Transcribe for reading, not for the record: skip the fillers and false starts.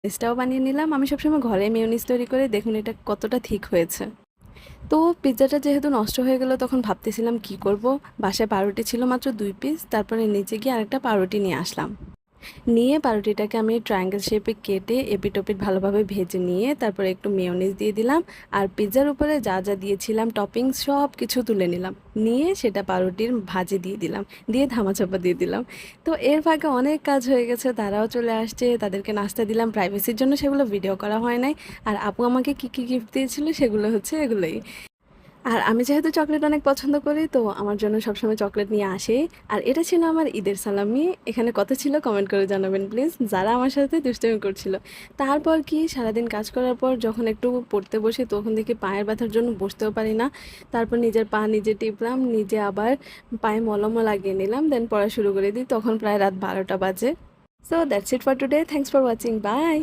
মেয়োনিজটাও বানিয়ে নিলাম। আমি সবসময় ঘরে মেয়োনিজ তৈরি করি, দেখুন এটা কতটা ঠিক হয়েছে। তো পিৎজাটা যেহেতু নষ্ট হয়ে গেল তখন ভাবতেছিলাম কি করব। বাসায় পাউরুটি ছিল মাত্র ২ পিস, তারপরে নিচে গিয়ে আরেকটা পাউরুটি নিয়ে আসলাম। নিয়ে পাউরুটিটাকে আমি ট্রায়াঙ্গেল শেপে কেটে এপিট ওপিট ভালোভাবে ভেজে নিয়ে তারপরে একটু মেয়োনিজ দিয়ে দিলাম। আর পিৎজার উপরে যা যা দিয়েছিলাম টপিংস সব কিছু তুলে নিলাম, নিয়ে সেটা পাউরুটির ভাজে দিয়ে দিলাম, দিয়ে ধামাচাপা দিয়ে দিলাম। তো এর ফাঁকে অনেক কাজ হয়ে গেছে, তারাও চলে আসছে, তাদেরকে নাস্তা দিলাম। প্রাইভেসির জন্য সেগুলো ভিডিও করা হয় নাই। আর আপু আমাকে কী কী গিফট দিয়েছিল সেগুলো হচ্ছে এগুলোই। আর আমি যেহেতু চকলেট অনেক পছন্দ করি তো আমার জন্য সবসময় চকলেট নিয়ে আসেই। আর এটা ছিল আমার ঈদের সালামি। এখানে কত ছিল কমেন্ট করে জানাবেন প্লিজ, যারা আমার সাথে দুষ্টামি করছিল। তারপর কি সারাদিন কাজ করার পর যখন একটু পড়তে বসি তখন দেখি পায়ের ব্যথার জন্য বসতেও পারি না। তারপর নিজের পা নিজে টিপলাম, নিজে আবার পায়ে মলমও লাগিয়ে নিলাম, দেন পড়া শুরু করে দিই। তখন প্রায় রাত ১২টা বাজে। So that's it for today, thanks for watching, by.